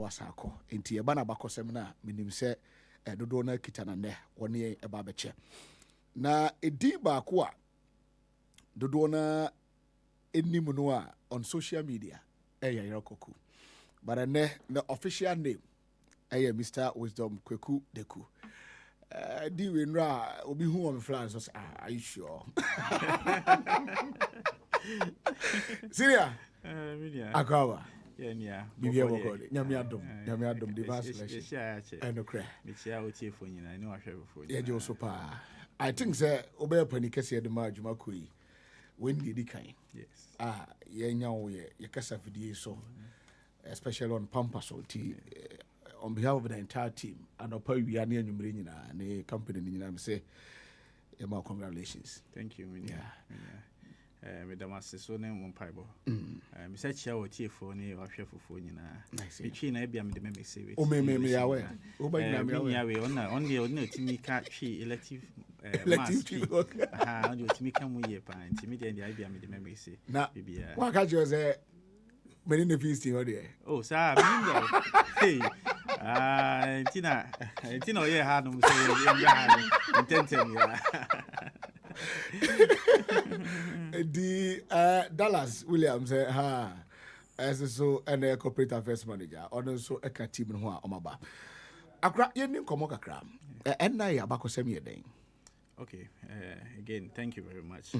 wasako enti eba na bakosem na minim se dodo na kitana ne woni eba beche na edi ba ko a dodo na enim no a on social media Yerokoku but ne the official name Mr. Wisdom Kweku Deku di we nra obi hu on flans so are you sure Syria akawa Yeah, bibia bokode nyame adom device and okra me chia otie fo nyina ni wahwe fo nyina ye je so pa I think say obe pani kase de ma adwuma koyi when did kan yes ye nya wo ye kasa fidie so especially on Pampas on behalf of the entire team and opa wi ane anwumre nyina ne company nyina me say my congratulations. Thank you. Madam Assessor name on Pibo. Mr. Chia or Tiefo, or Chef for Nina. Between Abia and the Member Series. Oh, me away. Oh, by only to me catch elective how do to me come with your pine, timid the idea made the memory say. Now, what catch you say? Many the feasting or there. Oh, sir, hey. Tina, yeah, had them say, the Dallas Williams as so and a corporate affairs manager, also a team in Omaba. Akra, you didn't come Akra, NIA Abako day. Okay, again, thank you very much.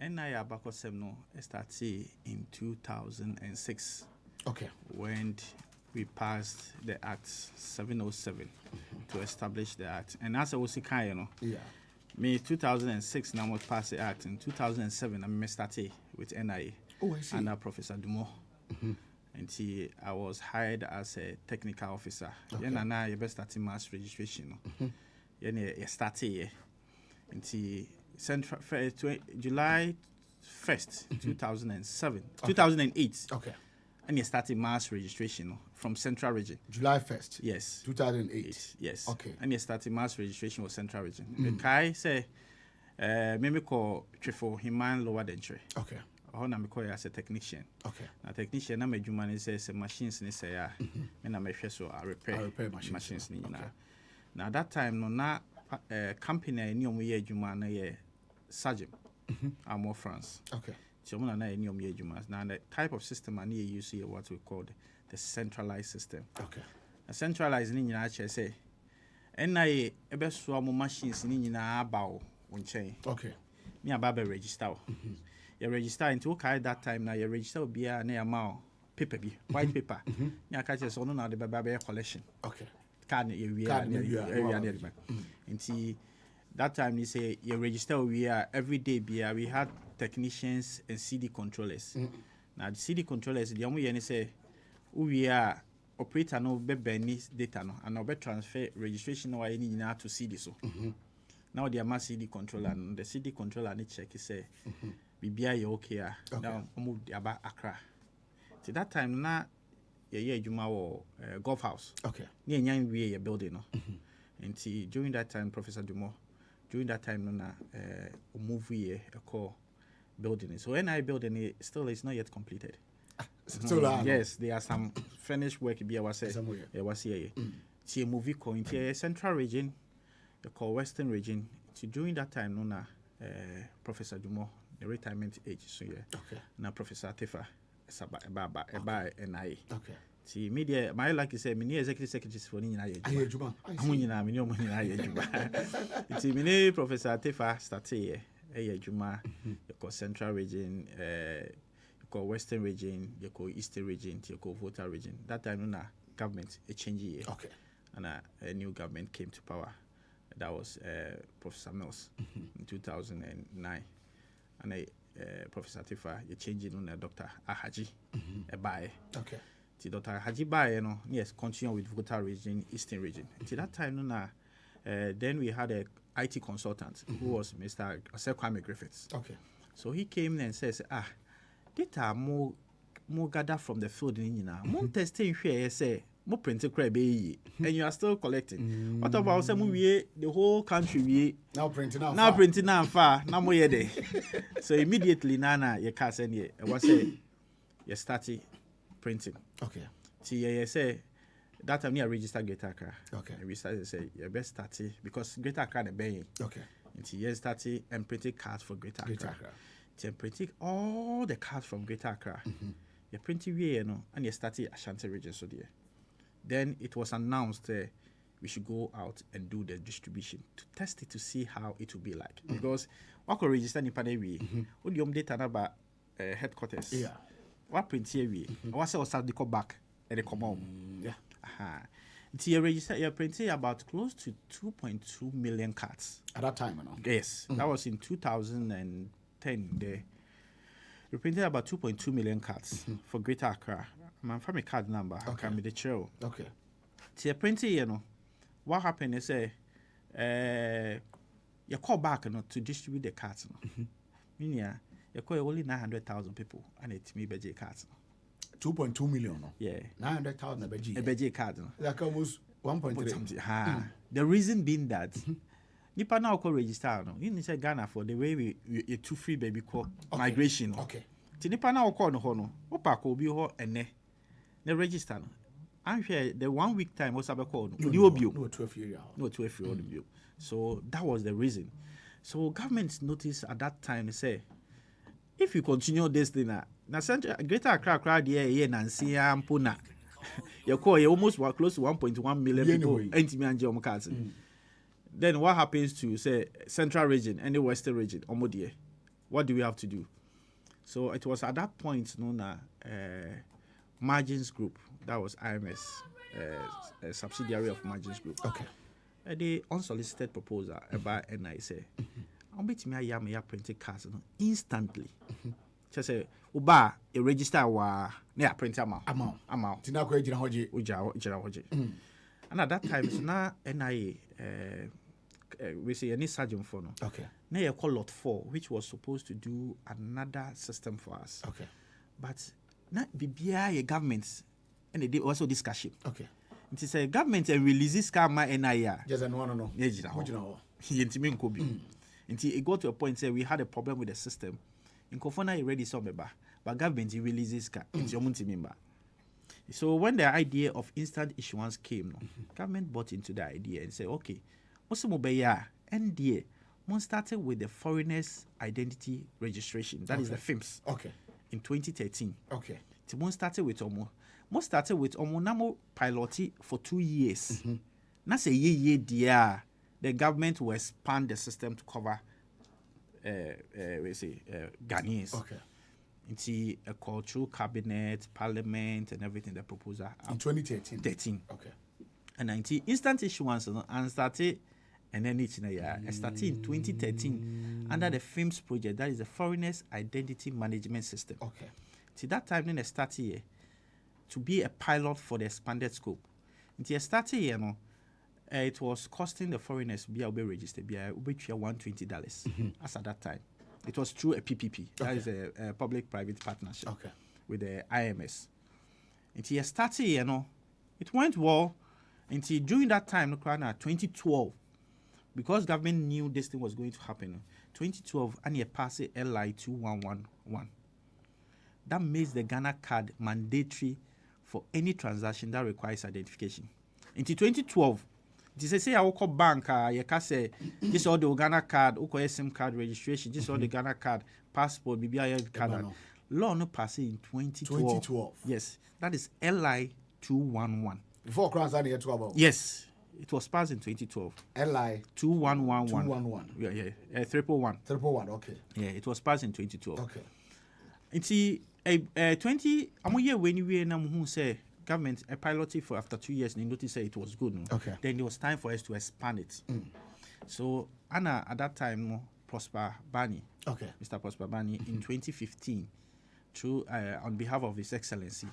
NIA Abako Semno started in 2006. Okay. When we passed the Act 707 to establish the Act. And as I was saying, you know, me 2006 now was passed the Act. In 2007, I started with NIA under Professor Dumont. And I was hired as a technical officer. Then I started mass registration. Then I started July 1st, 2008. Okay. And you started mass registration from Central Region. July 1st? Yes. 2008? Yes. Okay. And you started mass registration with Central Region. The Kai say, maybe call Trifo Himan Lower Dentre. Okay. Or na me call as a technician. Okay. A technician, na me jumani says machines ni say and I may so I repair machines ni na. Now that time no na company ni omu ye jumana ye Sajim, Amo France. Okay. So now the type of system I need to use here what we call the centralized system. Okay. A centralized in actually say NIA ebe so mo machines ni nyina about on chain. Okay. Me about register. You register into okay that time now you register be a na amount paper bi white paper. Me catch so no na the baba collection. Okay. Card you we that time you say you register we are every day we had technicians and CD controllers. Now the CD controllers the only say we are operator no be data no and be transfer registration or any now to CD so. Now the mass CD controller and the CD controller need check say bibia you okay now move about Accra. See that time na ye juma wo golf house. Okay. Near nyan we building no. And see during that time Professor Dumont during that time, a movie a call building it. So NI building it still is not yet completed. Yes, there are some finished work. Be was here. See a movie called into Central Region, the call Western Region. So during that time, Professor Dumont, the retirement age, so yeah. Okay. Now Professor Tefa, about NI. Okay. See, media, my like you say, many executive secretaries for Nina. It's many Professor Tefa started a Juma, you call Central Region, you call Western Region, you call Eastern Region, you call Volta Region. That time, government a change year. Okay. And a new government came to power. That was Professor Mills in 2009. And Professor Tefa, you changing on Dr. Ahaji, a buy. Okay. Dr. Hajiba, yes, continue with Volta Region, Eastern Region. Until that time, then we had a IT consultant who was Mr. Kwame Griffiths. Okay. So he came and says, data more gather from the field in now. More testing here, say, more printed crab, and you are still collecting. What about some we the whole country we now printing out far, now more day. So immediately, Nana, you can't send it. I was say, you started printing. Okay. See, say that time I registered Greater Accra. Okay. And we started to say, yeah, best start it because Greater Accra the bay. Okay. Until you started and printed cards for Greater Greater Accra. Accra. Then printed all the cards from Greater Accra. You printed you know, and you started Ashanti region so there. Then it was announced we should go out and do the distribution to test it to see how it will be like. Because what could register in Panewi, what the data about headquarters. Yeah. What print here we? What say was the back and the come home. Yeah. It's you register you printed about close to 2.2 million cards. At that time, you know. Yes. That was in 2010 there. We printed about 2.2 million cards for Greater Accra. I'm from a card number. How can be the trail? Okay. So you printed, you know. What happened is you call back to distribute the cards. Meaning you call only 900,000 people and it may be cards. 2.2 million. No? Yeah. 900,000 a BG card. Like almost 1.3. The reason being that Nipa now call register no. You need say Ghana for the way we too free baby call migration. Okay. Ti Nipa now call no ho no. Opa ko bi ho ene. The register no. I'm sure the 1 week time was about call no. No 12 year. No 12 year old bio. So that was the reason. So government noticed at that time they say if you continue this thing na Central Greater Accra there Nancy Ampona. You call you almost close to 1.1 million people entimi anje om cards. Then what happens to say Central region and the Western region omodie? What do we have to do? So it was at that point known Margins Group, that was IMS, a subsidiary of Margins Group. Okay. The unsolicited proposal about NIA say I'm betting me a printed cards instantly. Just say uba a register wa na print amount. Tina ko ejina hoje. Ujira hoje. And at that time so na NIA we say any sergeant for no. Okay. Now you call lot 4 which was supposed to do another system for us. Okay. But na BBI government and they also discussion. Okay. It is a government and release this karma NIA. Just no. Yeah, Yentimi nkobi. Until it got to a point say we had a problem with the system. In Kofona already saw me but government releases car. It's your member. So when the idea of instant issuance came, government bought into the idea and said, okay, what's the NDA? One started with the foreigners identity registration. That is the FIMS. Okay. In 2013. Okay. One started with Namo piloting for 2 years. That's a year dear. The government will expand the system to cover Ghanaians. Okay. Into a cultural cabinet, parliament, and everything. The proposal in 2013. Okay. And 19 instant issuance and started, and then it's started in 2013 under the FIMS project. That is the Foreigners Identity Management System. Okay. Till that time, then I started here to be a pilot for the expanded scope. Until I started here, it was costing the foreigners be registered be $120 as at that time. It was through a PPP. That is a public-private partnership with the IMS. Until I started here, it went well until during that time, 2012, because government knew this thing was going to happen. 2012, and you passed LI 2111. That makes the Ghana card mandatory for any transaction that requires identification. Until 2012, this say I will call bank. You can say this all the Ghana card, or SIM card registration. This all the Ghana card, passport, BBI card. Law no pass in 2012. Yes, that is LI 211. Before Crown here to about. Yes, it was passed in 2012. LI 2111. 211. Yeah, 311. 311. Okay. Yeah, it was passed in 2012. Okay. It's 20. I'm here when you know who say. Government a piloted for after 2 years and they noticed it was good. No? Okay. Then it was time for us to expand it. So Anna at that time Prosper Bani. Okay. Mr. Prosper Bani in 2015 through on behalf of His Excellency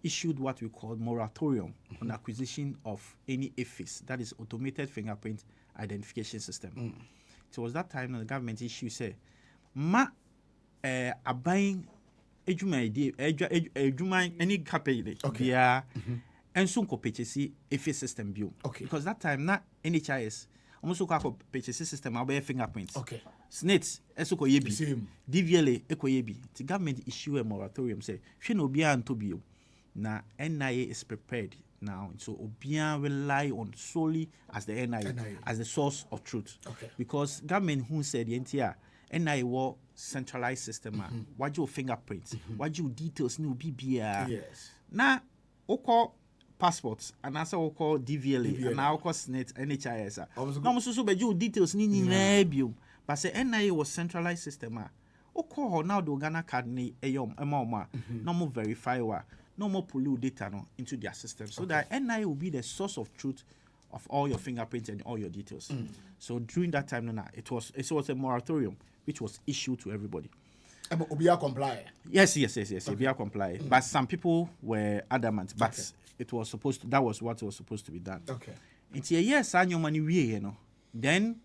issued what we call moratorium on acquisition of any AFIS, that is automated fingerprint identification system. So it was that time that the government issue say buying any company and soon purchase a system view. Okay. Because that time not NHIS almost purchase system about fingerprints. Okay. SNITS esoko yebi. DVLA eko yebi. The government issue a moratorium say she no be an to be. Na NIA is prepared now. So Obian rely on solely as the NIA, as the source of truth. Okay. Because government who said the NTR, NIA was centralized system. What your fingerprints, what your details new BBR. Yes. Now, oko passports and also oko DVLA and now oko SNET NHIS. No so be your details ni but say NIA was centralized system. Oko now the Ghana card ni no more verify no more pollute data into their system so that NIA will be the source of truth of all your fingerprints and all your details. So during that time, it was a moratorium which was issued to everybody. Obia comply. Yes. Obia comply. But some people were adamant. But that was what was supposed to be done. Okay. It's a year sanyo money Then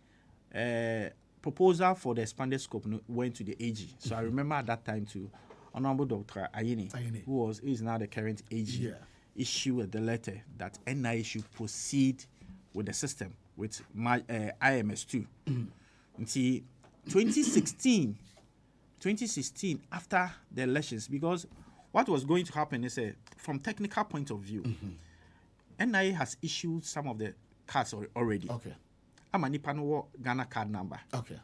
proposal for the expanded scope went to the AG. So I remember at that time too, Honorable Dr. Ayini, who is now the current AG, issued the letter that NIA should proceed with the system with IMS2. Until 2016, after the elections, because what was going to happen is from technical point of view, NIA has issued some of the cards already. Okay. I'm a Nipano Ghana card number. Okay.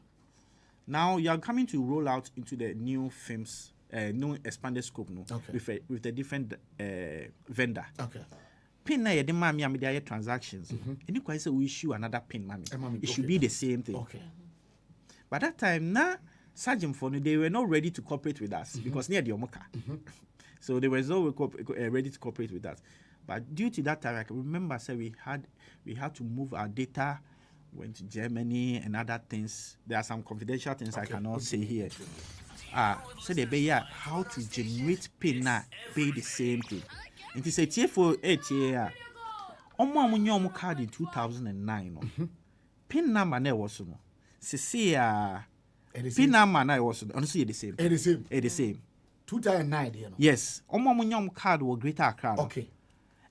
Now you are coming to roll out into the new films, new expanded scope with a different vendor. Okay. Pin na yede mami amide transactions. Any quite say we issue another pin mami. It should be the same thing. Okay. By that time, Sergeant for they were not ready to cooperate with us because near the Omoka. So they were not ready to cooperate with us. But due to that time, I can remember we had to move our data, went to Germany and other things. There are some confidential things I cannot say here. So they be how to generate pin na pay the same thing. It is a tier for 8 year. Omo card in 2009. Pin number ne was no. Pin number na was honestly the same. The same. 2009 you know. Yes. Omo card was Greater Accra. Okay.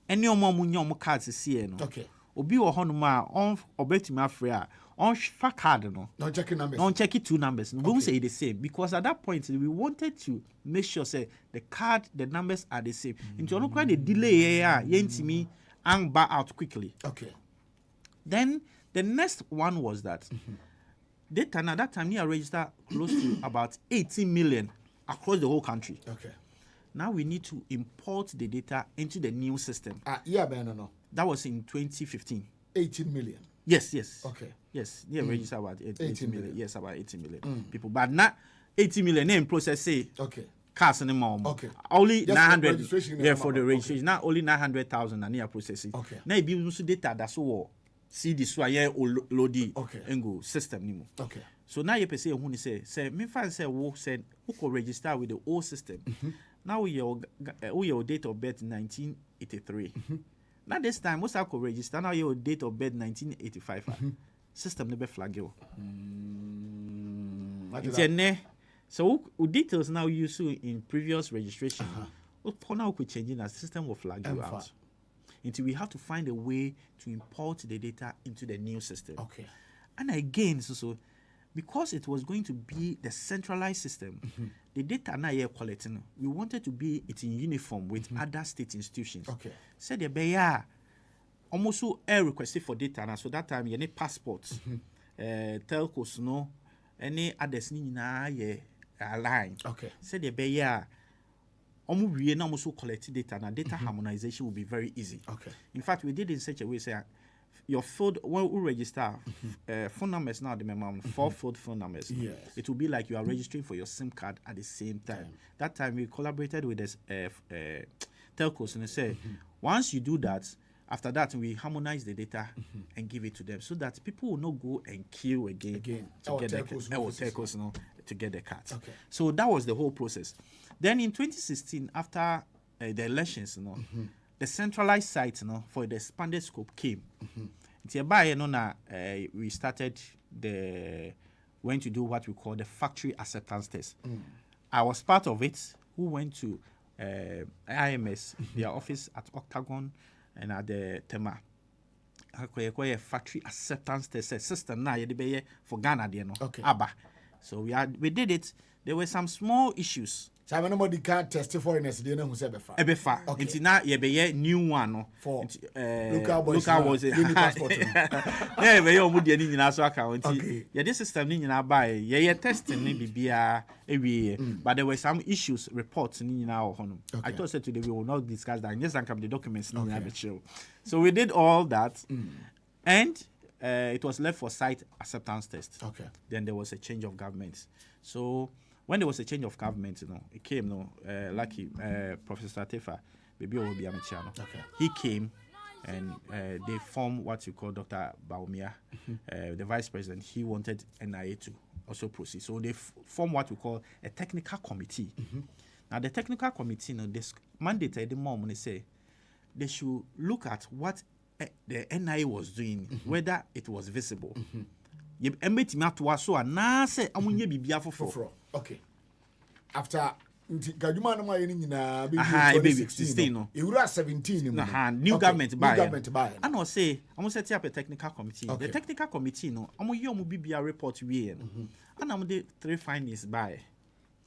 Any omo card no. Okay. Obi wo honoma on obetimi afre on fa card no. Don't check numbers. Don't check it 2 numbers. We won't say the same because at that point we wanted to make sure say the numbers are the same. Into no quite the delay yentimi and bar out quickly. Okay. Then the next one was that data at that time we registered close to about 18 million across the whole country. Okay. Now we need to import the data into the new system. No. That was in 2015. 18 million. Yes. Okay. Yes, registered about 18 million. Yes, about 18 million people. But not 18 million name process say. Okay. Cars and more. Okay. Only 900. For the registration. Not only 900,000 and NIA processing. Okay. Now be also data that's all. See this why lodi. Okay. Engo system nimo. Okay. So now you per se who say me fan say who said who could register with the old system. Now your date of birth 1983. Now this time, most I could register now your date of birth 1985. System never flag you. So details now used in previous registration. Now could change in the system will flag you out. Until we have to find a way to import the data into the new system. Okay. And again, so because it was going to be the centralized system, the data now here collecting, we wanted to be it in uniform with other state institutions. Okay. Said the beya almost air requested for data now. So that time you need passports, telcos no, any others ni na ye align. Okay. Said the beya we almost collected data now. Data harmonization will be very easy. Okay. In fact, we did it in such a way say your field when we register phone numbers now the minimum 4 field phone numbers. Yes. It will be like you are registering for your SIM card at the same time. That time we collaborated with this telcos and they say once you do that, after that we harmonize the data and give it to them so that people will not go and queue again to get telcos to get the cards. Okay. So that was the whole process. Then in 2016, after the elections, the centralized site for the expanded scope came. We started went to do what we call the factory acceptance test. I was part of it, who went to IMS, their office at Octagon and at the Tema. A factory acceptance test system now for Ghana. Okay. ABBA. So we did it. There were some small issues So nobody can test foreigners dey who say befa. Ebefa. Nti na ye be new one no. For local boys. Uni passport. Yeah, be omu de ni nyina so aka nti. Ye this system ni nyina ba ye testing ni bibia ewie. But there were some issues reports ni nyina ho no. I thought said today we will not discuss that. Yes, and come the documents ni nyina be chill. So we did all that. And it was left for site acceptance test. Okay. Then there was a change of government. So when there was a change of government, it came, lucky Professor Tefa, baby will be a Okay. He came and they formed what you call Dr. Baumia, the vice president. He wanted NIA to also proceed. So they formed what we call a technical committee. Now the technical committee, this mandated the mom when they say they should look at what the NIA was doing, whether it was visible. Okay. After Gaduma no my nyina be 16 no. You were 17 new government buy. And I say I'm set up a technical committee. The technical committee no, I'm you bibia report we and I'm the 3 findings by.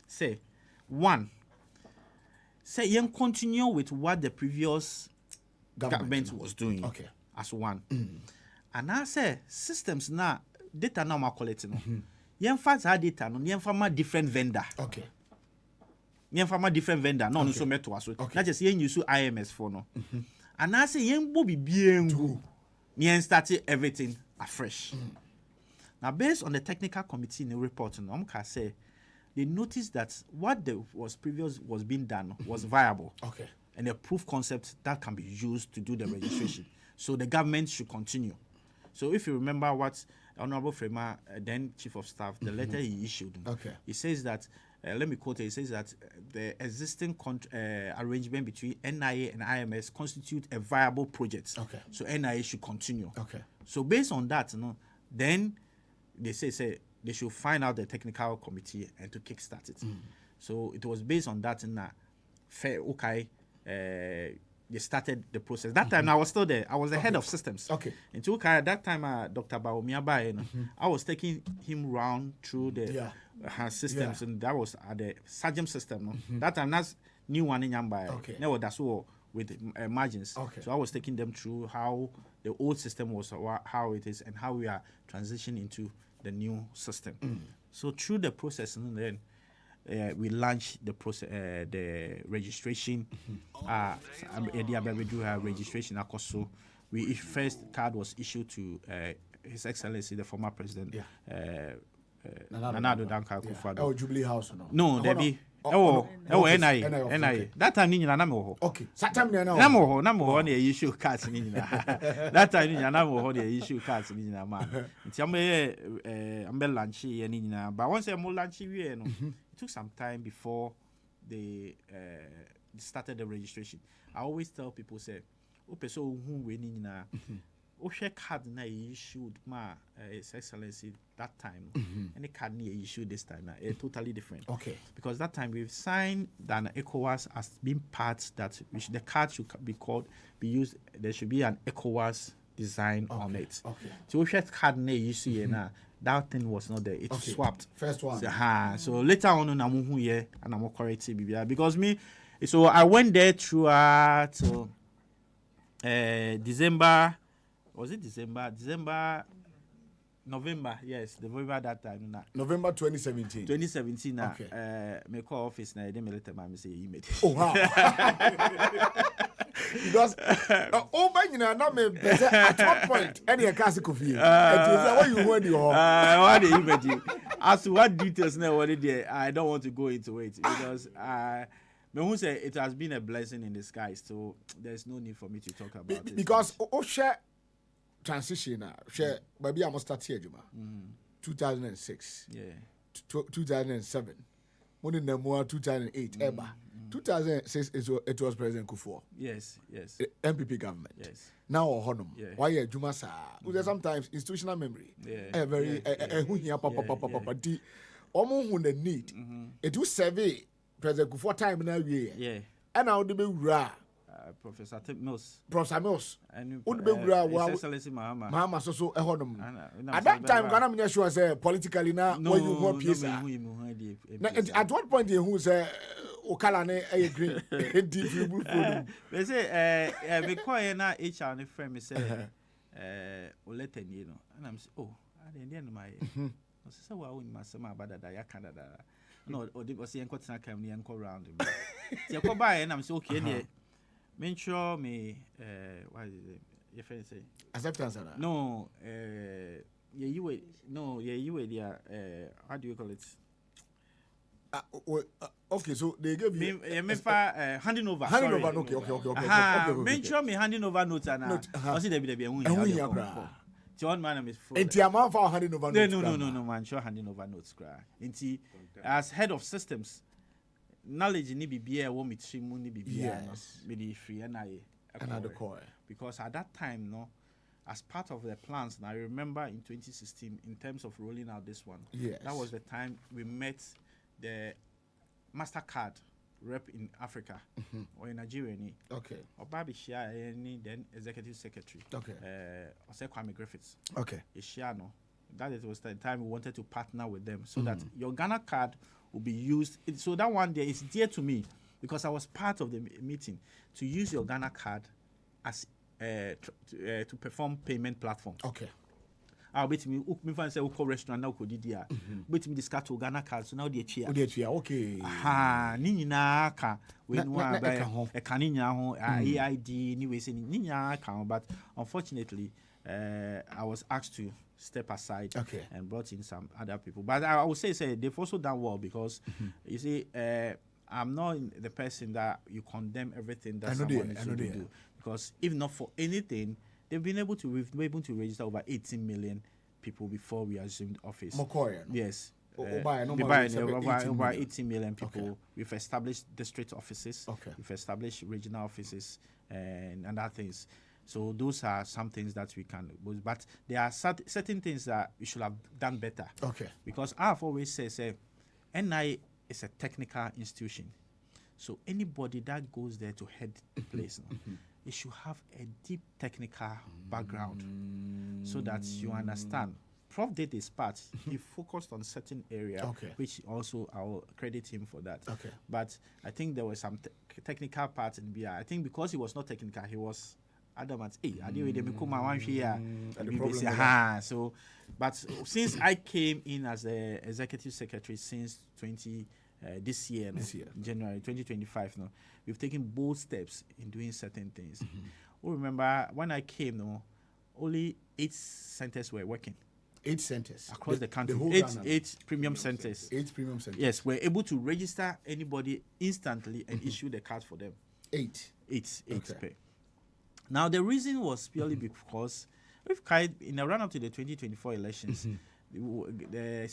Say 1. Say you continue with what the previous government was doing. Okay. As one. And I say systems now data now ma collecting. Yen fact our data no yen from a different vendor. Okay. Yen from a different vendor no no so meto aso. Not just yen use IMS for no. And I say yen bo bibiengu. Yen started everything afresh. Now based on the technical committee in the report no can say they noticed that what was being done was viable. Okay. And a proof concept that can be used to do the registration. So the government should continue. So if you remember what Honorable Frema, then Chief of Staff, the letter he issued, he says that, let me quote it, he says that the existing arrangement between NIA and IMS constitute a viable project. Okay. So NIA should continue. Okay. So based on that, then they say they should find out the technical committee and to kickstart it. So it was based on that they started the process. That time I was still there. I was the head of systems. Okay. Until that time, Dr. Baumia Bae, I was taking him round through the systems, and that was at the Sajam system. That time, that's new one in Yamba. Okay. No, that's all with margins. Okay. So I was taking them through how the old system was, how it is, and how we are transitioning into the new system. So through the process, and then we launched the process, the registration. We do have registration. So we first card was issued to His Excellency the former president, Nana Dankwa Akufo-Addo. Oh, Jubilee House no. No, there be. NIA. That time ninyina na me ho. Okay. That time ninyina na me ho na issue cards ninyina. That time ninyina na me ho na issue cards ninyina ma. Nti am be launch ye ninyina. But once am launch we no, it took some time before they started the registration. I always tell people say, "O person who we ninyina, o share card na issued ma His Excellency that time, and the card na issued this time totally different." Okay. Because that time we've signed that ECOWAS as being part that the card should be used. There should be an ECOWAS design on it. Okay. So we share card na issue now. That thing was not there. It swapped. First one. So later on, I'm here and I'm correcting because me. So I went there throughout December. Was it December? November, yes, November that time. November 2017. 2017. Okay. Me call office na dem later man say email. Oh wow. Because at what point any classic of you. What you want you what the email. As to what details now what there, I don't want to go into it because me who say it has been a blessing in disguise, so there's no need for me to talk about it. Because share transition share maybe I must start here 2006 2007 when in the 2008 ever 2006 it was President Kufuor. Yes MPP government. Yes. Now honum why Juma sa sometimes institutional memory very who here papa di omo who the need it do survey President Kufuor time na we and now the be wura Professor Mills. And would be Mahama so a honum. At that time, Ghana sure say politically now where you want peace. At what point you who say color ne green. Deep blue phone. They say we call na HR ne friend me say Olete ni no. And I'm say oh, I didn't my. I say wa won ma sama abada da ya Canada. No, or the was enko tena kam ni enko round. Ti ekọ ba and I'm say okay ne. Make sure me what is it? Your friend say Acceptance. no you wait how do you call it? Okay, so they gave you handing over. Handing over, okay. Make sure me handing over notes and I see there be one man is full. And the amount for handing over notes. No, man, sure handing over notes cry. Inti as head of systems, knowledge ni be wo me trimu ni be the free NIA. Another core. Because at that time, no, as part of the plans, and I remember in 2016, in terms of rolling out this one, that was the time we met the MasterCard rep in Africa or in Nigeria. Okay. Obabi Shia, then executive secretary. Okay. Ose Kwame Griffiths. Okay. Ishiano. That it was the time we wanted to partner with them so that your Ghana card will be used. So that one day is dear to me because I was part of the meeting to use your Ghana card as to perform payment platform. Okay. I'll bet me find say uko restaurant now kodi dia. Bet me discard to Ghana card so now the chair. Okay. Ha ni nyina ka we no ba e kan nyina ho AID ni we say ni nyina ka but unfortunately I was asked to step aside and brought in some other people. But I would say they've also done well because you see I'm not the person that you condemn everything that someone is to do. Because if not for anything, we've been able to register over 18 million people before we assumed office. Yes. Over 18 million people. Okay. We've established district offices. Okay. We've established regional offices and other things. So those are some things that we can, but there are certain things that we should have done better. Okay. Because I've always said, NIA is a technical institution. So anybody that goes there to head the place, it should have a deep technical background so that you understand. Prof did his part. He focused on certain area, which also I'll credit him for that. Okay. But I think there was some technical part in BI. I think because he was not technical, he was adamant. Hey, I didn't become one here. So, but since I came in as the executive secretary since this year, January 2025, we've taken bold steps in doing certain things. Remember when I came, only 8 centers were working. 8 centers across the country. 8 premium centers. 8 premium centers. Yes, we're able to register anybody instantly and issue the card for them. 8 pay. Now the reason was purely because in the run up to the 2024 elections, the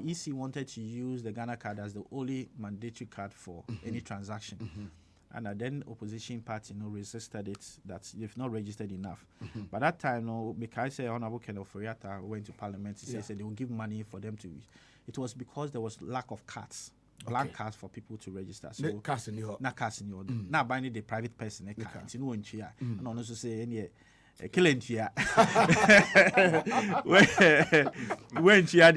EC wanted to use the Ghana card as the only mandatory card for any transaction. And then opposition party resisted it, that they've not registered enough. By that time, because Honorable Kenneth Foriata went to Parliament, he said they will give money for them to. It was because there was lack of cards, blank cards for people to register. So cards in your, not cards in your. Now buying the private person a card. You know, and also say any. Killing here. When she had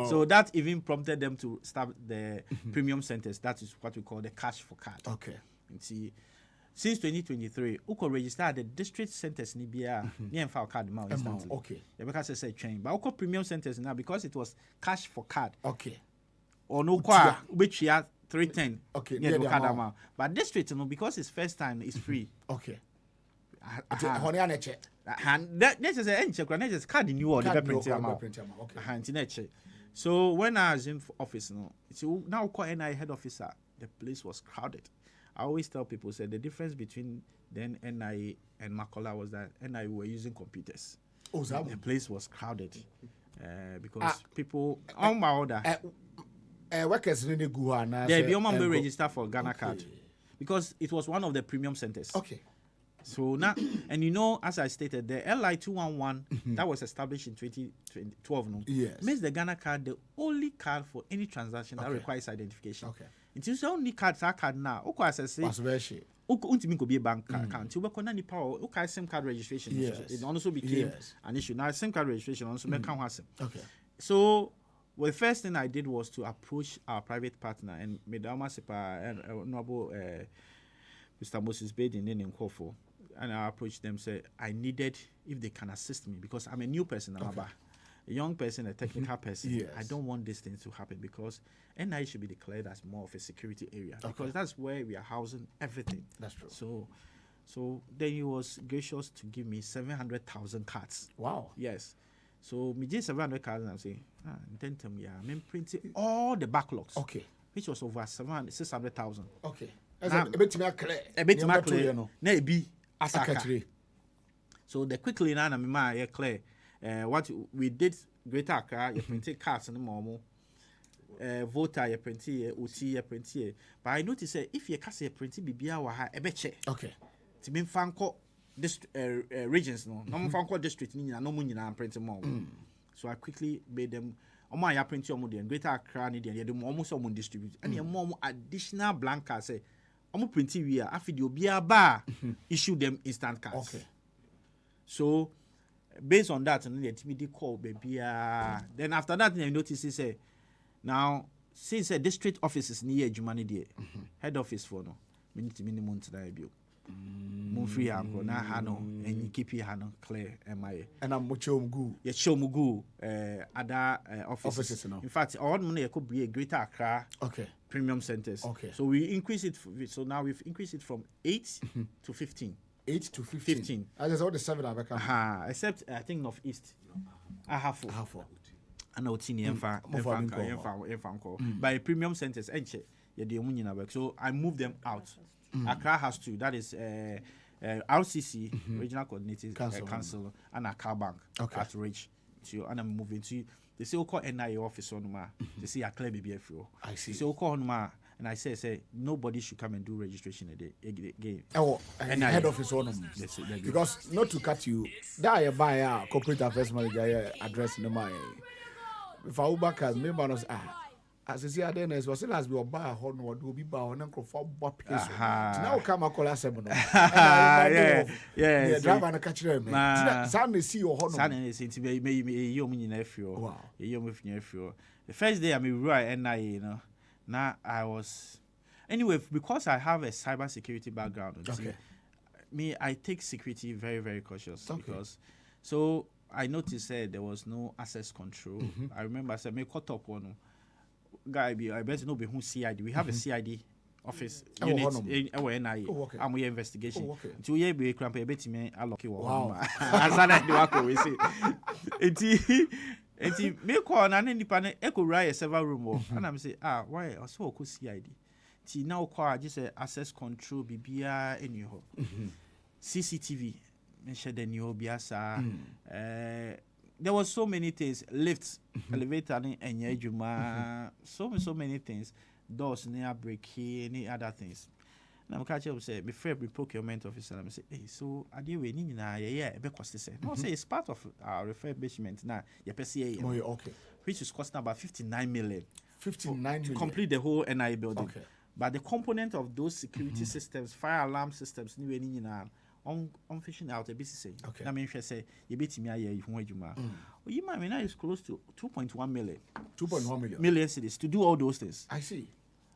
so that even prompted them to start the premium centers. That is what we call the cash for card. Okay. And see, since 2023, Uko registered the district centers Nibia near file card amount instantly. Okay. Yeah, because I said train, but Uko premium centers now because it was cash for card. Okay. Or no qua which you had 310. Okay. Yeah, the card amount. But district, because it's first time, it's free. Okay. Just card in you or the print amount. So when I was in office, now call NIA head officer, the place was crowded. I always tell people, say the difference between then NIA and Makola was that NIA were using computers. Oh, the place was crowded because people on my order. Workers really go on. They be on register for Ghana card because it was one of the premium centers. Okay. So now, and as I stated, the LI 211 that was established in 2012 makes the Ghana card the only card for any transaction that requires identification. Okay. It is only card now. Be a bank account. SIM card registration. It also became an issue. Now SIM card registration also make come. Okay. So Well, the first thing I did was to approach our private partner and Medama Sepa and Honorable Mr. Moses Baden in Nkofo. And I approached them, say I needed if they can assist me because I'm a new person, a young person, a technical person. Yes. I don't want these things to happen because NIA should be declared as more of a security area because that's where we are housing everything. That's true. So then he was gracious to give me 700,000 cards. Wow. Yes. So me just 700 cards and I'm saying, then I'm printing all the backlogs. Okay. Which was over 600,000. Okay. A bit clear. A bit clear. No, be asaka. So the quickly now I'm clear. What we did Greater Accra, you printed cards and more. Voter, you printed, OT, you printed. But I noticed if you can't print BBA or a beche. Okay. To be fanco regions no fanco district no money na print more. So I quickly made them. Omo ya print your money and Greater Accra need they do almost some distribute. And you more additional blank cards say. Omo print we are after the obia bar issue them instant cards. Okay. So based on that, and the call baby. Then after that, I notice he say, now since a district office is near Jumani head office for no, we need to minimum to that bill. Move free uncle na hano and you keep your hano clear MIA. And I'm mucho mugu. Yeah, show mugu other offices. No. In fact, all money could be a Greater Accra premium centers. Okay. So we increase it. So now we've increased it from 8 to 15. 8 to 15. That's all the 7 I've come. Except I think Northeast. I have 4. I know Tini by premium centers. So I move them out. Accra has 2. That is RCC, Regional Coordinated Council, and Accra Bank at Ridge. So and I'm moving to. They say, call NIA office on ma. They say, I clear BBF. I see. They say, call on ma. And I say, nobody should come and do registration again. Oh, and head office on them. Because not to cut you, that I buy a corporate affairs manager address in my. If I back as member knows, as I see, I then as well as we buy a horn or do be bound and for what place. Now come a call us. Yeah, drive and catch them. Sunday see your horn. Sunday is to be you mean nephew. Wow, you with nephew. The first day I mean, right, NIA, you know. Now I was anyway because I have a cybersecurity background. Okay. I take security very, very cautious because so I noticed there was no access control. I remember I said me cut up one guy I better know who CID. We have a CID office unit in our NIA. And we investigation. 2 years be cramp a bit me allow you. Wow. As I we say. And me call an independent echo ride several room and I'm say why I saw CID. T now call just access control BBA anyhow. CCTV mention the new biasa. There was so many things. Lifts, elevator and yejuma, so many things. Doors near break any other things. Now catch up say, my favorite procurement officer. I say, hey, so I deal with because they say, no, say it's part of our refurbishment now. Okay. Which is costing about 59 million. 59 million to complete the whole NIA building. Okay. But the component of those security systems, fire alarm systems, on fishing out a business. Okay. I mean, say you beat me you might mean is close to 2.1 million. 2.1 million cities to do all those things. I see.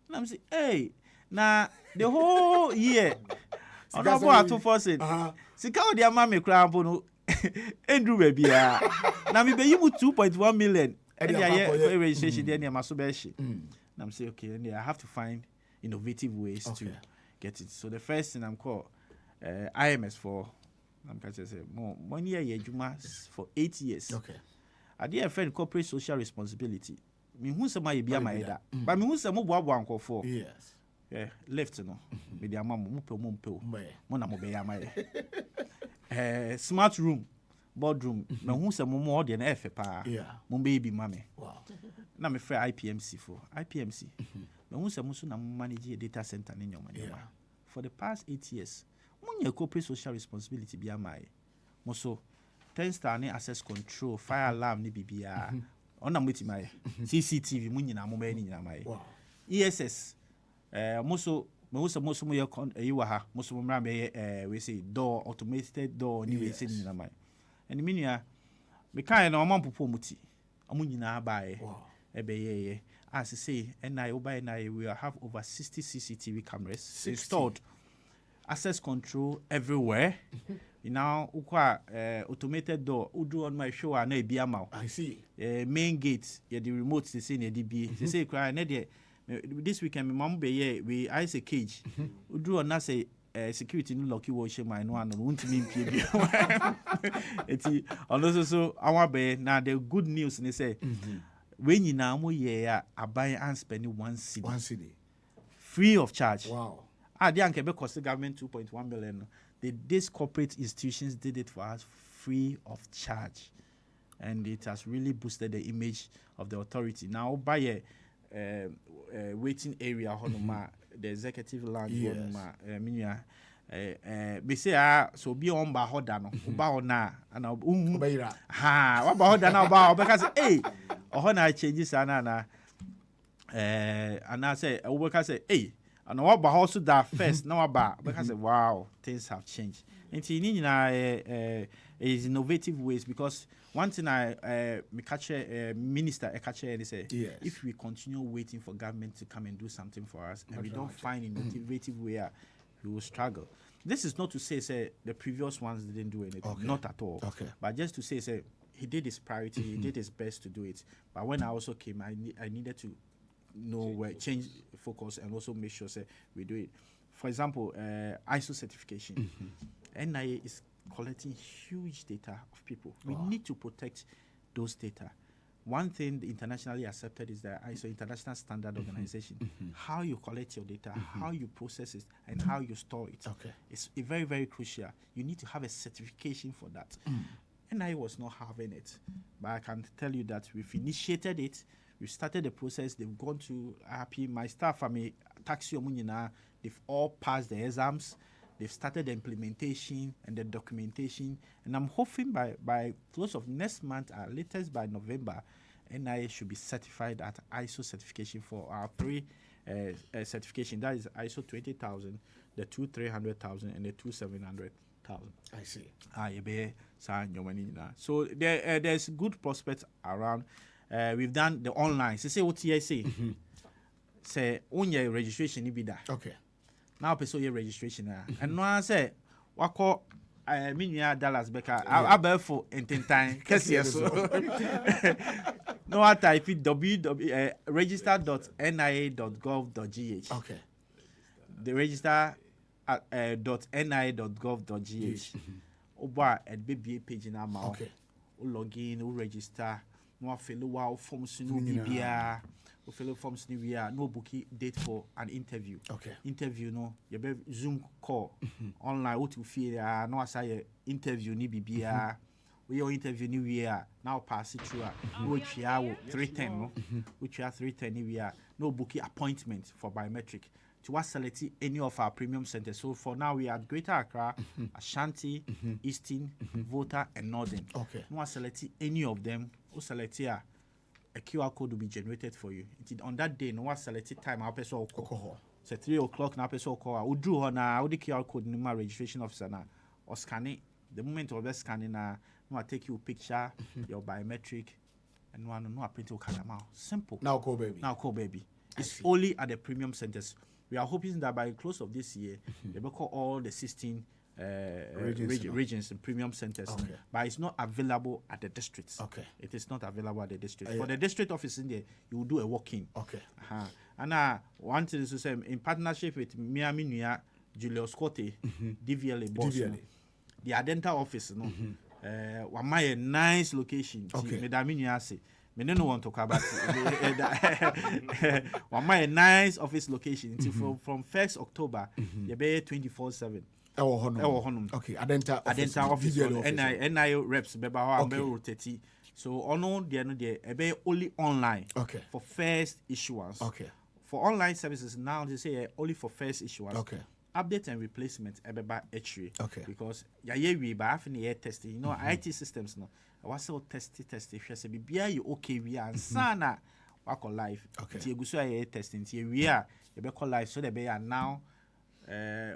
And I'm saying, hey. Now the whole year, I don't want to force it. See how their mommy cramp no, Andrew baby. Now me pay you 2.1 million. And the registration there near Masubeshi. And I'm saying okay, and I have to find innovative ways to get it. So the first thing I'm called IMS for. I'm going to say more 1 year Juma for 8 years. Okay. I did a friend corporate social responsibility. Me who somebody be my head, but me who some more for. Yes. Yeah, left no. Me dia mama mupe. Mo na mo be ya mai. Smart room, boardroom. Na hu se mo mo de na efe pa. Yeah. Mo baby mama. Wow. Na me frɛ IPMC for. IPMC. Na hu se mo so na manage a data center in your money. Yeah. For the past 8 years, mo nya corporate social responsibility bi amai. Mo so 10-star ne access control, fire alarm ne bibia. Ona mo ti mai. CCTV mo nyina mo ba ni nyina mai. Wow. ESS most you ha most we say door automated door ni we say ni na mai and mean ya me kan na o man popo muti amu nyina ba As I say, NIA, we have over 60 CCTV cameras installed. Access control everywhere. Now, automated door. Udu on my show are no be amount. I see. Main gate, the remote they say near DB. They say cry this weekend my mom be we ice a cage. Udu on us say security no lucky wash my no and won't mean PB. It's also so our be now the good news they say when you now I buy and spend 1 cedi. 1 cedi. Free of charge. Wow. They can cost the government 2.1 million. These corporate institutions did it for us free of charge, and it has really boosted the image of the authority. Now, by a waiting area, the executive lounge, we say so be on by Hodano, Baona, and what about Hodana because Ohana changes anana, and I say, I say, hey. And what about also that first now about because wow, things have changed. And is innovative ways because one thing I catch a minister and say if we continue waiting for government to come and do something for us and we don't find innovative way, we will struggle. This is not to say the previous ones didn't do anything, not at all. But just to say he did his priority, he did his best to do it. But when I also came, I needed to where change focus and also make sure we do it. For example, ISO certification. NIA is collecting huge data of people. We need to protect those data. One thing internationally accepted is the ISO International Standard Organization. How you collect your data, how you process it, and how you store it. It's very, very crucial. You need to have a certification for that. NIA was not having it, but I can tell you that we've initiated it. We started the process. They've gone to happy. My staff, taxi they've all passed the exams. They've started the implementation and the documentation. And I'm hoping by close of next month, latest by November, NIA should be certified at ISO certification for our 3 certification. That is ISO 20,000, the 300,000, and the 700,000. I see. So there's good prospects around. We've done the online. Say what I say. Say on your registration be that. Now person your registration and no I say wako $1,000,000 Becca. I bear for time. No I type it register.nia.gov.gh. The register .nia.gov.gh. Oba at BBA page in our mouth. Log in, register. No fill forms no bibia o fill forms no we no booking date for an interview. Interview no you be Zoom call online what you feel no asay interview ni bibia we your interview ni we now pass it through which ya 310 no which ya 310 ni we no booking appointment for biometric to what select any of our premium centers. So for now we are at Greater Accra, Ashanti, Eastern, Volta, and Northern. No select any of them. Who select here, a QR code will be generated for you. On that day, no one selected time. Our person will call. So 3 o'clock. Now person will call. We do on the QR code in my registration officer now or scan it. The moment of scanning no I take you a picture, your biometric, and no print will come out. Simple. Now call baby. It's only at the premium centers. We are hoping that by the close of this year, they will call all the 16 regions and premium centers. But it's not available at the districts. It is not available at the district. For the district office in there, you will do a walk-in. And one thing is to say, in partnership with Miami NIA, Julius Cote, DVLA boss, the Adenta office, one a nice location. Madame NIA say. I don't want to talk about it. One my nice office location from 1st October, you be 24/7. Adenta office. NIA reps beba rotate. So ono they be only online. For first issuance. For online services now they say only for first issuance. Update and replacement ebeba H3. Because we by having the air testing, IT systems no. I was so testy. If you say bia you okay we are sana wako live. Ti eguso air testing ti we are you be call live so they be are now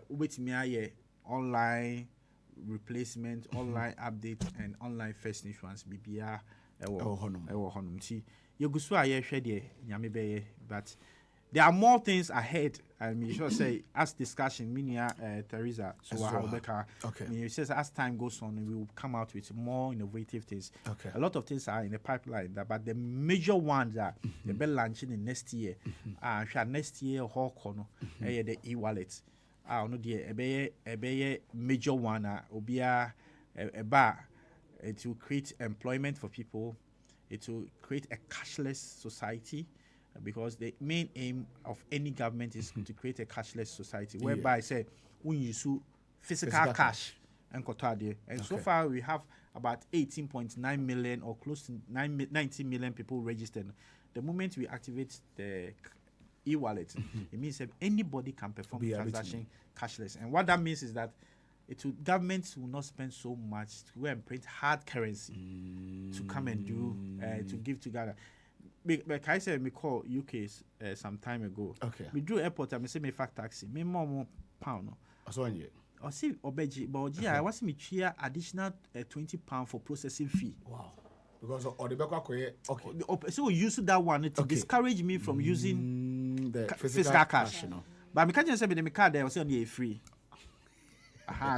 ubetimi aye online replacement, online update and online first insurance bibia ewo honum ti you go so I share the nyame beye, but there are more things ahead. I mean, you should say as discussion, Minia Teresa, so okay. I mean, it says as time goes on, we will come out with more innovative things. Okay. A lot of things are in the pipeline, but the major ones are the be launching in next year. Next year, Hawk the e-wallet. No, the major one, obia a bar. It will create employment for people. It will create a cashless society. Because the main aim of any government is to create a cashless society, whereby say we use physical cash and kotade. And so far we have about 18.9 million or close to 90 million people registered. The moment we activate the e-wallet, it means that anybody can perform transaction cashless. And what that means is that governments will not spend so much to go and print hard currency to come and do to give to Ghana. Like I said, me call UK some time ago. Okay. Me drew airport and me say me fact taxi. Me more pound. So on you. I see obeji, but I want me cheer additional £20 for processing fee. Wow. Because or the okay. So we use that one to discourage me from using the physical cash. You know. But me can't just say me card there was only free.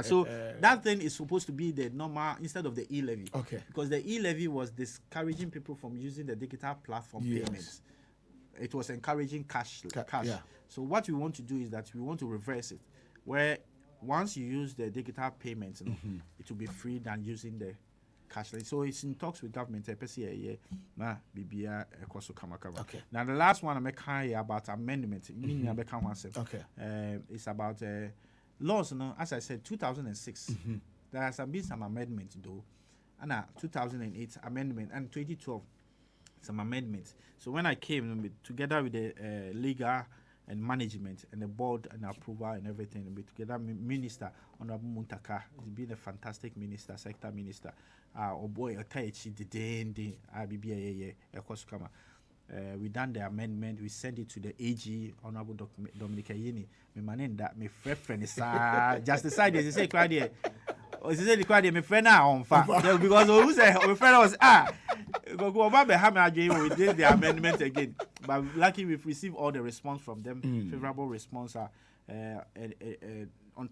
So that thing is supposed to be the normal instead of the e-levy. Okay. Because the e-levy was discouraging people from using the digital platform payments. It was encouraging cash. Yeah. So what we want to do is that we want to reverse it, where once you use the digital payments, it will be free than using the cashless. So it's in talks with government. Okay. Now the last one I'm making about amendment. Okay. It's about laws, as I said, 2006, there has been some amendments, though. And 2008 amendment and 2012 some amendments. So when I came together with the legal and management and the board and approval and everything, together Minister Honorable Muntaka, he's been a fantastic minister, sector minister. Oh boy, we done the amendment, we sent it to the AG, Honorable Dominic Ayini. My man that my friend is just decided to say quite there. Or is it quite my friend now on fact because who said my friend was go about the hammer again, we did the amendment again. But lucky we've received all the response from them, favorable response on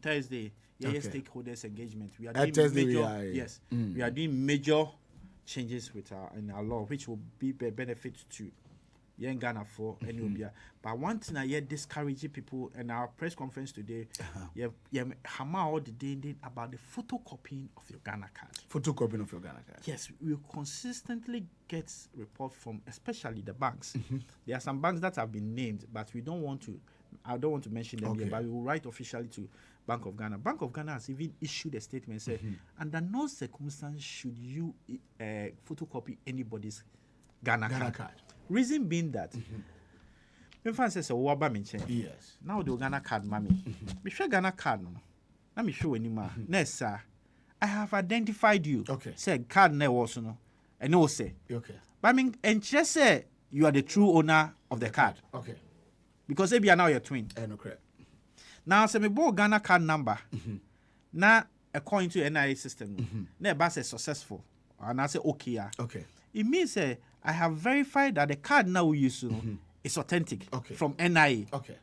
Thursday. Stakeholders engagement. We are doing we are doing major changes with in our law, which will be a benefit to young Ghana for any. But one thing I hear discouraging people in our press conference today, hammer all the day about the photocopying of your Ghana card. Photocopying of your Ghana card. Yes, we consistently get reports from especially the banks. There are some banks that have been named, but I don't want to mention them here, but we will write officially to Bank of Ghana. Bank of Ghana has even issued a statement saying, under no circumstance should you photocopy anybody's Ghana card. Reason being that, my says, yes. Now the Ghana card, mommy. Me show Ghana card. Let me show you anymore. Yes, sir. I have identified you. Okay. Say card ne was no. And no say. Okay. But I mean, and just say you are the true owner of the card. Okay. Because maybe you are now your twin. No correct. Now, say me bought Ghana card number. Now, according to NIA system, na bas is successful. And I say okay. Okay. It means say I have verified that the card now we use is authentic from NIA. Okay.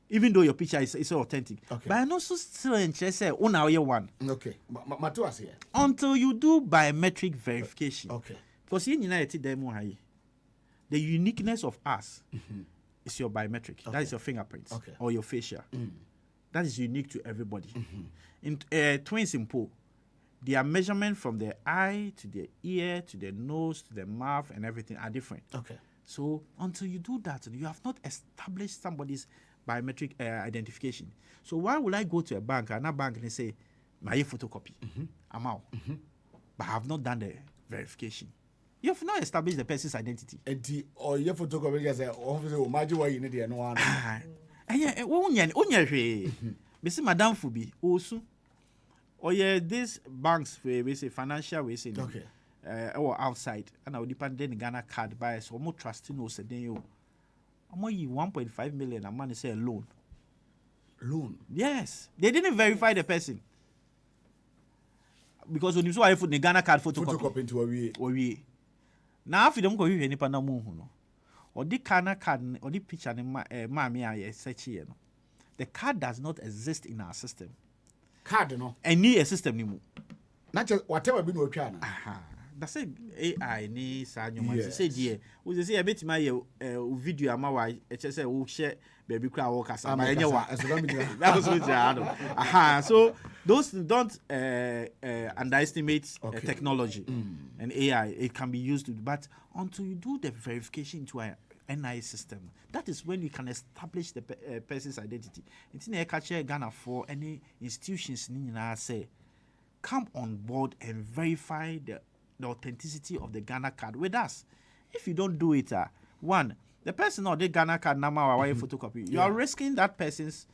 Even though your picture is authentic. Okay. But I know still interest say now you one. Okay. Until you do biometric verification. Okay. Because in United the uniqueness of us is your biometric. Okay. That is your fingerprints or your facial. That is unique to everybody. In twins in pool, their measurement from the eye to the ear to the nose to the mouth and everything are different. Okay. So until you do that, you have not established somebody's biometric identification. So why would I go to a bank and a bank and say, my photocopy, I'm out, but I have not done the verification. You have not established the person's identity. Or your photocopy is imagine why you need the one. Mr. Madame Fubi, also. Or these banks we say financial we say or outside and I would depend on Ghana card by so more trusting no say then you. I'm 1.5 million a man say a loan. Loan? Yes. They didn't verify the person. Because when you saw I put the Ghana card photocopy into a way. Now if you don't go you any pana mu hu no. Or the card or the picture mommy I search here no. The card does not exist in our system. Card no. Any system ni mu. Not just whatever be no try na. Aha. That's it. AI ni sa nyoma. Yes. Say die. We say bit my video ama wa say we share baby cry work as ama enye wa. That was what aha. So those don't underestimate technology and AI. It can be used to, but until you do the verification to a NIA system, that is when you can establish the person's identity. It's in a catcher Ghana for any institutions in say come on board and verify the authenticity of the Ghana card with us. If you don't do it, one, the person or the Ghana card number or photocopy, you are risking that person's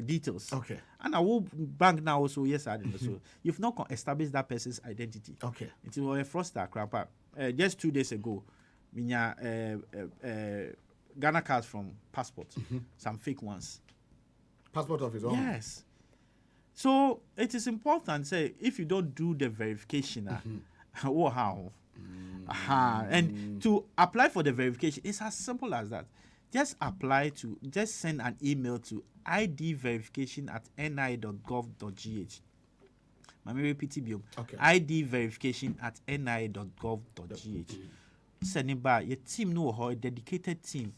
details. Okay. And I will bank now also, yes, I didn't. So you've not established that person's identity. Okay. It was a fraudster crap. Just 2 days ago, Ghana cards from passport, some fake ones. Passport office. Oh. Yes. So it is important, say, if you don't do the verification, how? And to apply for the verification, it's as simple as that. Just send an email to idverification@ni.gov.gh. Mami repeat it. Okay. idverification@ni.gov.gh. Send it back. Your team know how a dedicated team.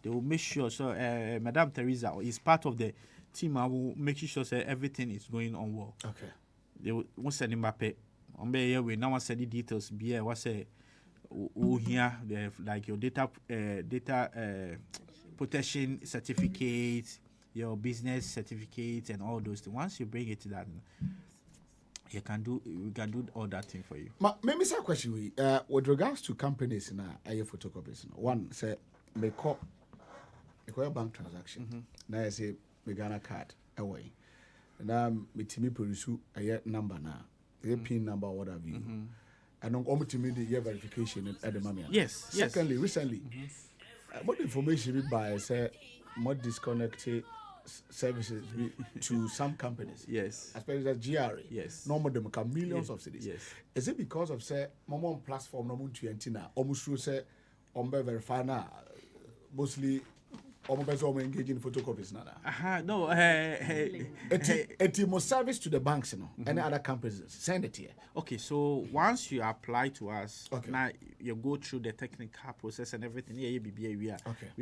They will make sure. So, Madam Teresa is part of the team. I will make sure that everything is going on well. Okay. They will send him back. We now send the details. Be what say. Here, like your data protection certificate, your business certificate, and all those things. Once you bring it to that, we can do all that thing for you. Maybe say a question with regards to companies na air photocopies. One say make up a bank transaction. Now I say me Ghana card away. Now me timi produce a number na a PIN number or whatever. And on ultimately the verification at the moment. Yes. Secondly, recently, what information we buy say more disconnected services to some companies. Yes. Especially the GRA. Yes. Normal them can millions of cities. Yes. Is it because of say more platform normal to antina almost through say verify na mostly engage in photocopies na. No. It more service to the banks, any other companies send it here. Okay, so once you apply to us, okay, now you go through the technical process and everything. We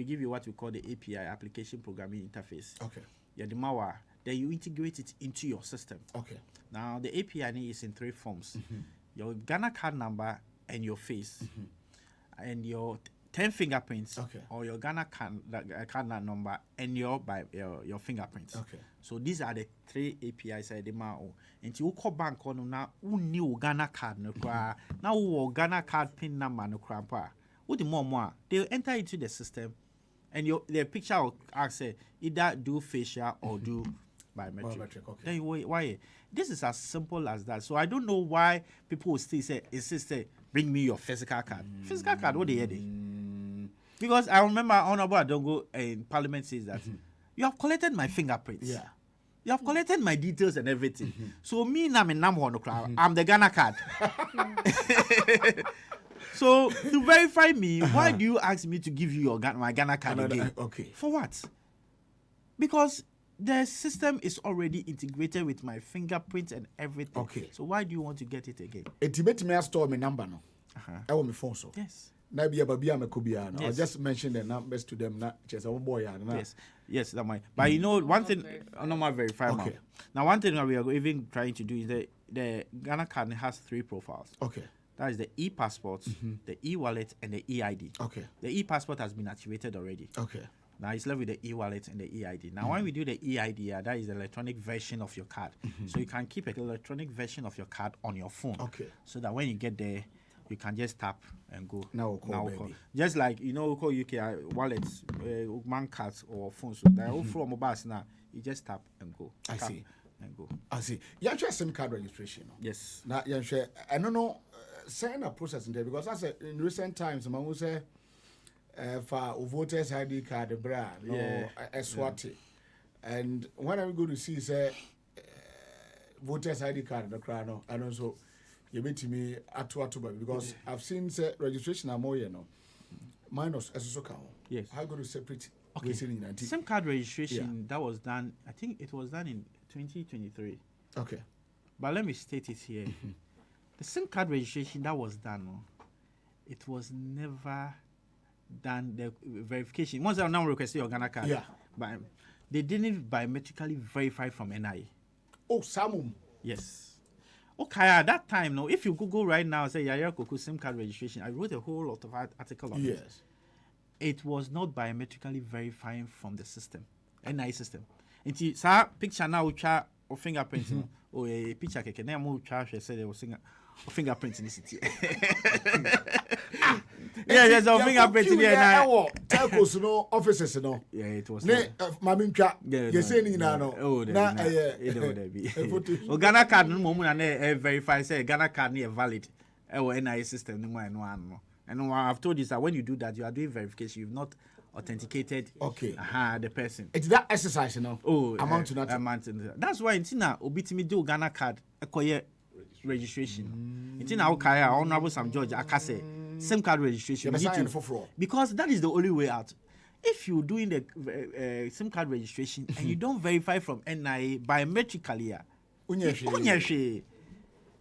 give you what we call the API, Application Programming Interface. Okay. Then you integrate it into your system. Okay. Now the API is in 3 forms: your Ghana card number and your face, and your 10 fingerprints, or your Ghana card number and your fingerprints. Okay. So these are the 3 APIs I demand. And you call bank on now who new Ghana card no cra now who Ghana card pin number no crampa. What the more they'll enter into the system and the picture will ask either do facial or do biometric. Okay. Then why? This is as simple as that. So I don't know why people will still insist bring me your physical card. Physical card, what they hear? Because I remember Honorable Adongo in Parliament says that you have collected my fingerprints. Yeah. You have collected my details and everything. So me now I'm the Ghana card. So to verify me, why do you ask me to give you my Ghana card again? Okay. For what? Because the system is already integrated with my fingerprint and everything. Okay. So why do you want to get it again? It may store my number no. I want my phone so. Yes. I'll just mention the numbers to them. Yes, that might. But you know, one thing, normal verify. Okay. Now, one thing that we are even trying to do is the Ghana card has 3 profiles. Okay. That is the e-passport, the e-wallet, and the e-ID. Okay. The e-passport has been activated already. Okay. Now it's left with the e-wallet and the e-ID. Now, when we do the e-ID, that is the electronic version of your card. So you can keep an electronic version of your card on your phone. Okay. So that when you get there, you can just tap and go. Now we'll call. Just like, we call UK wallets, man cards or phones. So they're all from mobiles now. You just tap and go. I see. And go. I see. You actually SIM card registration. No? Yes. Now, I don't know, sign up process in there because I said in recent times, I will say, for voters ID card, a SWAT. And when I'm going to see, say, voters ID card, the crown, and also, you meet me at because I've seen say registration are more, minus as a count. Yes. How go to separate? Okay. SIM card registration that was done. I think it was done in 2023. Okay. But let me state it here. The SIM card registration that was done, it was never done. The verification. Once I now requested your Ghana card, but they didn't biometrically verify from NIA. Oh, Samum. Yes. Okay, at that time, no. If you Google right now, say Yaya Koko SIM card registration, I wrote a whole lot of article on it. Yes. It was not biometrically verifying from the system, NIA system. Inti sa picture now ucha or fingerprint or a picture keke na mo ucha she said there was fingerprint in the city. Yeah, there's a fingerprint in there now. Telcos no offices no. Yeah, it was. Ne mamincha. You say ni na no. Oh, na it would be. Ghana card no mo na verify say Ghana card ni valid. Or NIA system no more no. And I've told you that when you do that, you are doing verification. You've not authenticated the person. It's that exercise, amount to nothing. Amount to nothing. That's why in Tina, obitimi do Ghana card, acquire registration. In Tina, Honorable Sam George, Akase, SIM card registration. Because that is the only way out. If you're doing the SIM card registration and you don't verify from NIA biometrically,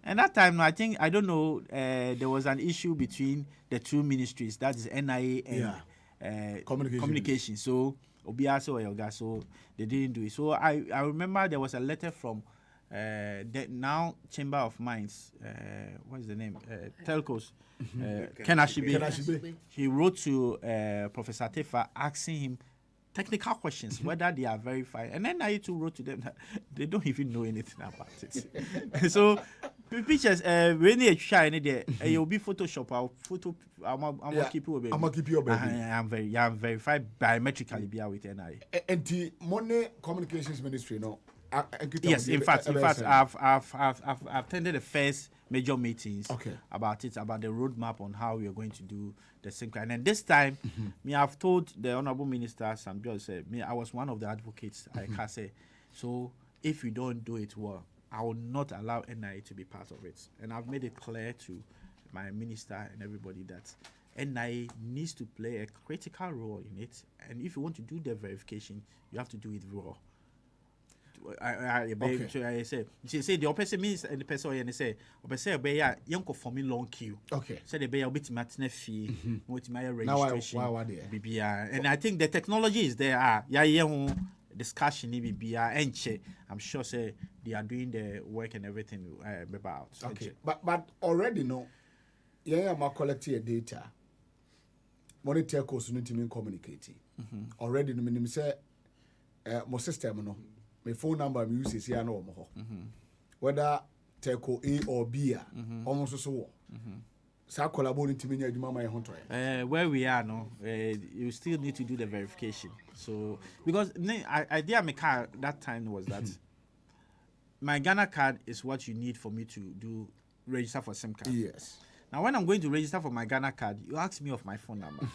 and that time, I don't know, there was an issue between the two ministries, that is NIA and communication. So, Obiase or Yoga, so they didn't do it. So, I remember there was a letter from the now Chamber of Mines, what is the name? Telcos, Ken Ashibe. He wrote to Professor Tefa asking him technical questions, whether they are verified. And then I too wrote to them that they don't even know anything about it. So, pictures, when you try any day, you'll be Photoshop or photo. I'm gonna keep you. I'm gonna keep you. I'm verified biometrically with NIA. And the Money Communications Ministry, no. Yes, in fact, I've attended the first major meetings about it, about the roadmap on how we are going to do the SIM card. And this time, I've told the Honorable Minister Sam George, I was one of the advocates. I can say, so if you don't do it well, I will not allow NIA to be part of it. And I've made it clear to my minister and everybody that NIA needs to play a critical role in it. And if you want to do the verification, you have to do it raw. I say the person means and the person and say young for me long queue. Okay. Say the a bit matine fee with my registration. And I think the technology is there. Discussion and I'm sure say they are doing the work and everything about. Okay. But already no I'm collecting data. Money telcos need to communicate. Already no meaning say my system no. My phone number I use is here no more. Whether telco A or B, almost so. So collaborating to me where we are now, you still need to do the verification. So because idea my car that time was that my Ghana card is what you need for me to do register for SIM card. Yes. Now when I'm going to register for my Ghana card, you ask me of my phone number.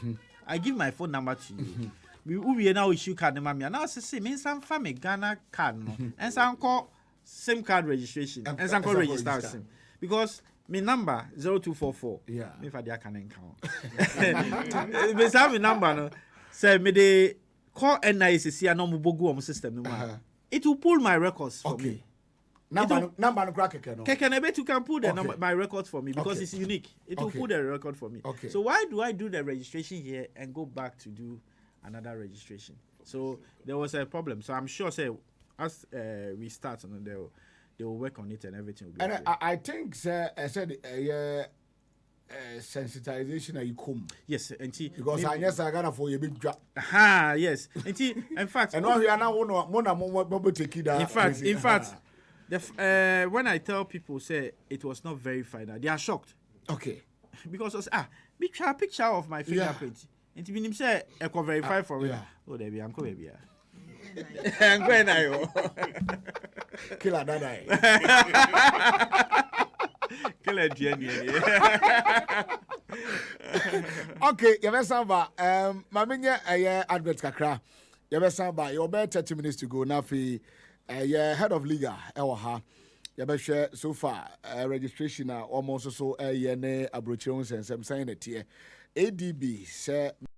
I give my phone number to you. We now issue card number. Now say me some family Ghana card no, and some call SIM card registration and some call register SIM because my number 0244. Yeah. If I can count. Me say my number no. Say me they call NICC and no bogu on system no. It will pull my records for me. Number no crack no. You can pull the number, my records for me because it's unique. It will pull the record for me. Okay. So why do I do the registration here and go back to do another registration? So there was a problem. So I'm sure say as we start and they will work on it and everything will be and okay. I think I said sensitization you come. Yes, and see because I guess I got for you big drop. Yes. And see in fact and now we are now one take it in fact when I tell people say it was not verified, they are shocked. Okay. Because picture of my fingerprint. And to be say I can verify for it. Oh, there be I'm going baby. I'm going now. Killer dada. Killer Jenny. Okay, you have samba. Maminya advert kakra. You have samba. You 30 minutes to go. Now, head of Liga, Ewaha. yɛbɛhwɛ so far registration a almost so ɛyɛ ne abrokyerɛ nsɛnsɛm sign it here ADB sɛ